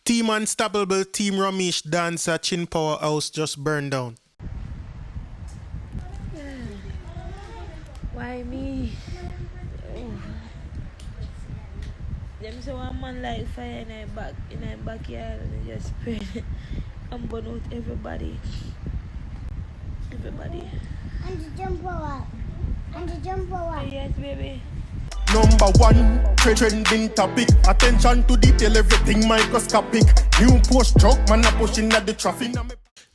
Team Unstoppable, Team Romeich, Dancer, Chin Power House just burned down. Why me? Them say one man like fire in a backyard and they just spread and burn out everybody. Everybody. And the jump over. And the jump over. Yes, baby. Number one, trending topic. Attention to detail, everything microscopic. New post truck, man a pushing at the traffic.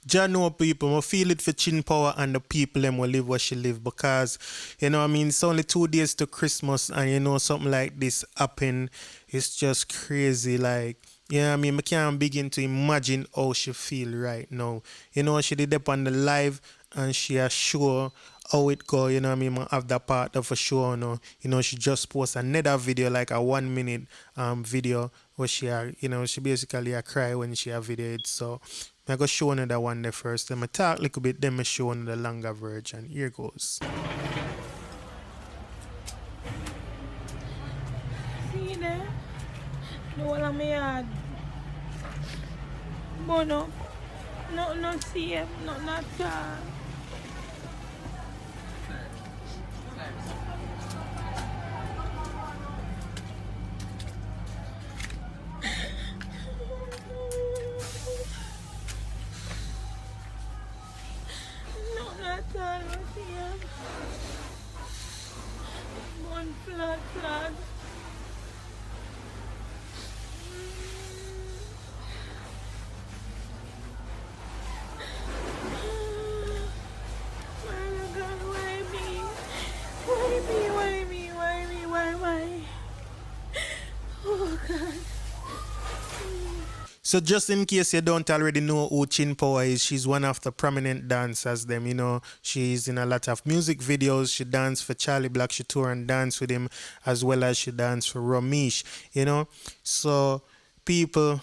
Jah know people, I feel it for Chin Power and the people them will live where she live because, you know what I mean, it's only 2 days to Christmas and you know something like this happen, it's just crazy like, you know what I mean, I can't begin to imagine how she feel right now. You know, she did up on the live and she is sure how it go, you know what I mean, I have that part of a show, you know, she just posted another video, like a 1 minute video where she, you know, she basically cry when she video it, so I go show another one there first, then I talk a little bit, then I show another longer version. Here goes. See there? The whole of my yard. Bono. No safe, not at all. One flat. My God, why me? Why? Oh God. So just in case you don't already know who Chin Power is, she's one of the prominent dancers them, you know. She's in a lot of music videos. She danced for Charlie Black, she tour and dance with him, as well as she danced for Romeich, you know. So people,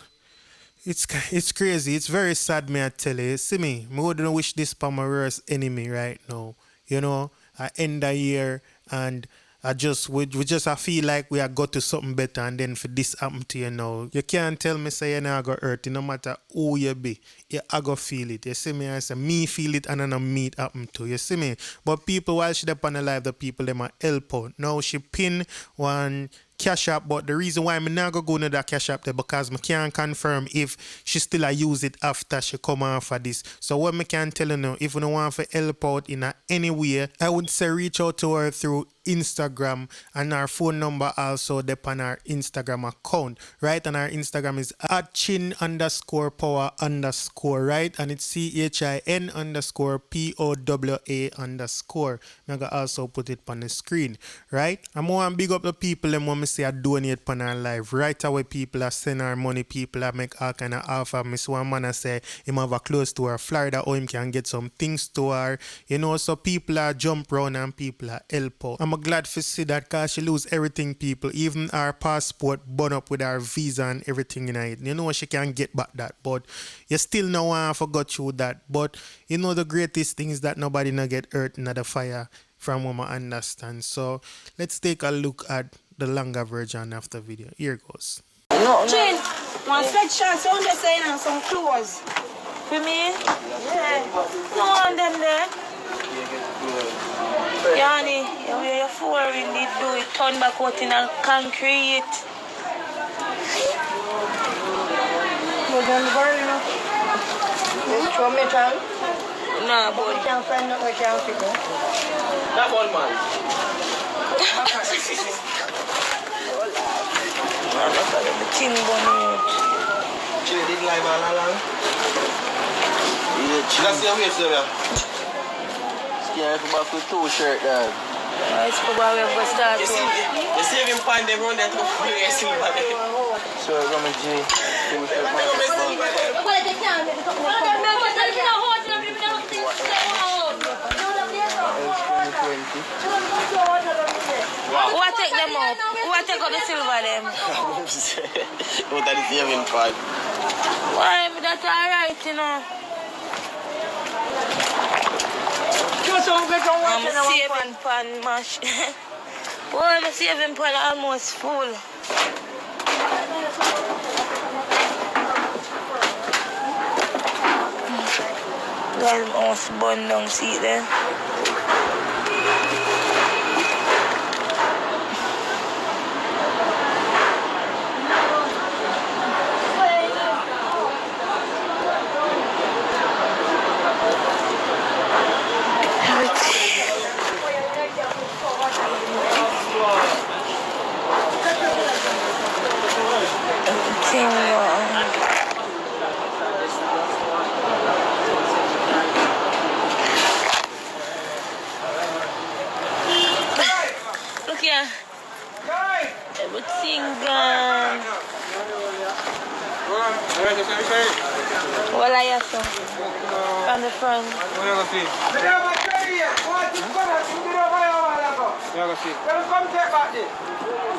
it's crazy. It's very sad, me I tell you. See me, I wouldn't wish this for my worst enemy right now. You know, I end the year and we just I feel like we are got to something better and then for this happen to you now. You can't tell me say you're not gonna hurt you no matter who you be. You are gonna feel it. You see me? I say me feel it and then me it happen to. You see me? But people while she up on the live, the people them are help out. Now she pin one cash app, but the reason why I'm not gonna go into that cash app there because I can't confirm if she still a use it after she come off of this. So what I can tell you now, if you don't want to help out in any way, I would say reach out to her through Instagram and our phone number also dep on our Instagram account, right? And our Instagram is @chin_power_, right? And it's CHIN_POWA_. I'm gonna also put it on the screen, right? I'm going to big up the people and when I say I donate on our live. Right away people are send our money, people are make all kind of offer. Miss one man I say him have a close to her Florida or him can get some things to her. You know, so people are jump round and people are help out. I'm glad to see that because she lose everything people. Even our passport burn up with our visa and everything in it. You know she can get back that. But you still know I forgot you that. But you know the greatest thing is that nobody not get hurt in the fire from what I understand. So let's take a look at the longer version of the video. Here goes. No. Chin, one sweatshirt, so I'm just saying and some clothes. For me? Yeah. No one them there. Yanni, you're foreign, they do it, turn back out in a concrete. You done the bird, you know? You throw metal? Nah, You boy. can't find nothing you can't fit, no? That one man. Chin bun. She did live all along. That's your way, sir. Scared for back with 2 shirt, dog. It's probably going to start. You see him find them run that to you see what they So, Romeich G. Who I take them up? Who I take up the silver them? What are the saving part? Why? That's alright, you know. I'm saving pan mash. Boy, I'm saving pan almost full. Guys, almost bun down seat there. Look here. Everything gone. What are you saying? From the front.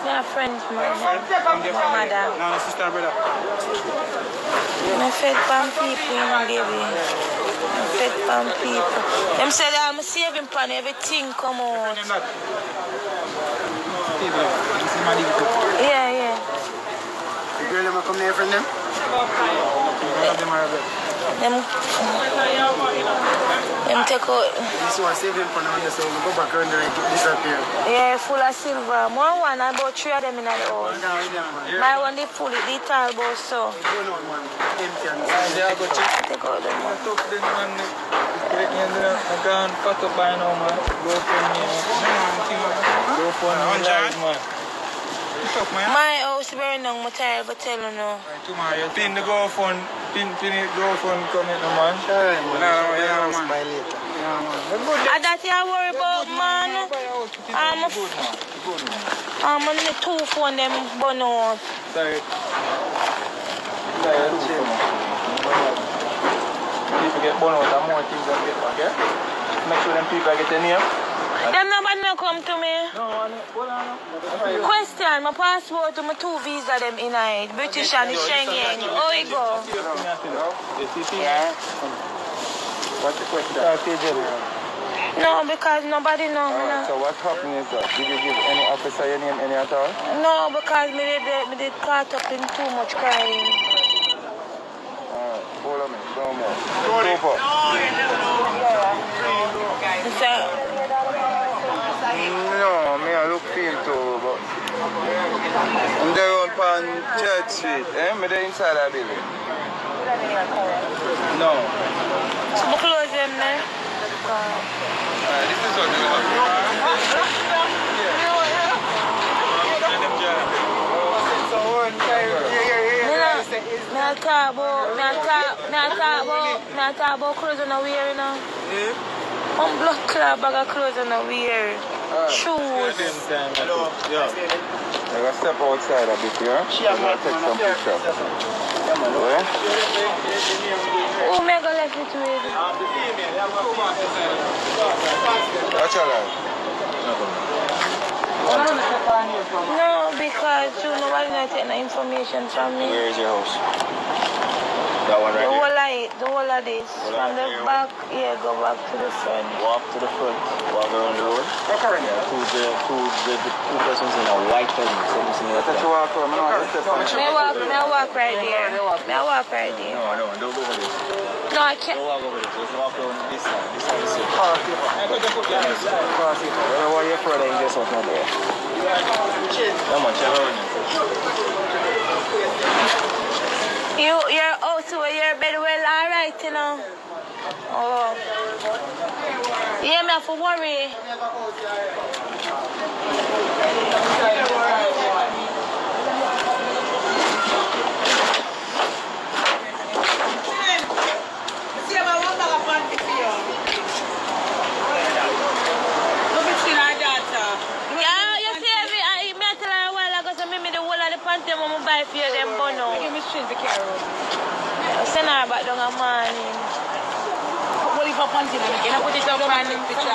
My friends, man. My mother. No, sister, brother. I fed pan people, baby. I fed pan people. Them said I'm saving pan, everything come out. Yeah, yeah. The girl ever come there from them? Them take out. This one saving pan, so we go back around there and disappear. Yeah, full of silver. One, about 3 of them in the house. My one, they full, they tall about so. Empty and Take out them. My house very long, I'm tired of telling you. Tomorrow, pin the go fund, pin it go fund coming, man. yeah, man. And that you worry about, man. I'm on the 2 phone them burn out. Sorry. People get burned out and more things that get back, yeah? Make sure them people get in here. Them nobody no come to me. No, hold on. Question, my passport to my 2 visa them in it. British and the Schengen. How it go? Yeah. What's the question? No, because nobody know. Alright, so what's happening is that? Did you give any officer your name any at all? No, because me did caught up in too much crying. Alright, hold on a minute, don't move. Go for. No, me I look for him too, but I'm there on Church Street, Me there inside that building. No. So I close them now. This is what I talk about clothes on the wear, you know. One blood club bag of clothes on the wear. Shoes. Hello. Yeah. I'm going to step outside a bit, yeah? I'm going to take some pictures. Where? Who may go left it with? What's your life? No, because you nobody not take no information from me. Where is your house? That one right there? The whole of this. From the back, yeah, go back to the front. Walk to the front. Walk around the road. Yeah, two persons in a white helmet. That's you walk around. May I walk right there? May I walk right there? No, don't go over this. No, I can't. Don't walk over this. Just walk around this side. This side is safe. Cross it. Whenever you're further, you just open there. Come on, check around it. You're out to your bed well, alright, you know. Oh. Yeah, me have to worry. Buy for them bono. Give me straight to carry. Send her back down a morning. What if I punch it again? I put it up on the picture.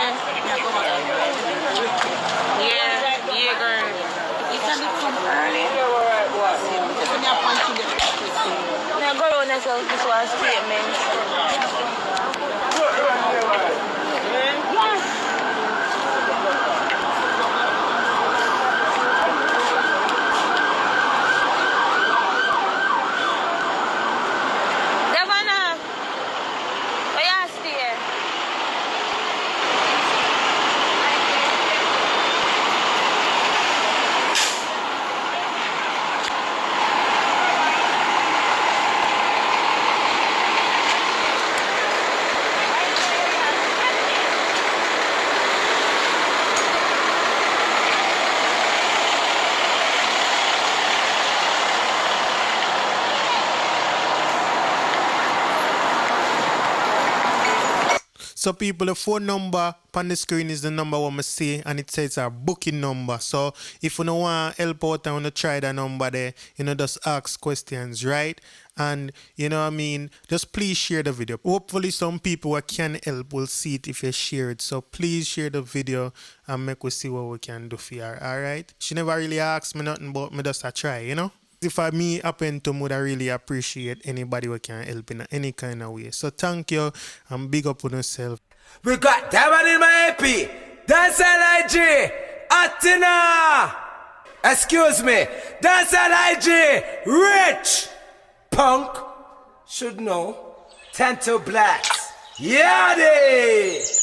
Yeah, girl. You can do some early. Now go on and this one statement. Yes. Where you stay? So people, the phone number on the screen is the number what I see, and it says our booking number. So if you don't want help out and want to try that number there, just ask questions, right? And you know what I mean, just please share the video. Hopefully some people who can help will see it if you share it. So please share the video and make we see what we can do for her. Alright? She never really asked me nothing, but me just a try. If I me happen to, would I really appreciate anybody who can help in any kind of way. So thank you and big up on yourself. We got that one in my AP. Dancehall IG. Atina. Excuse me. Dancehall IG. Rich. Punk. Should know. 10 to blacks. Yadi.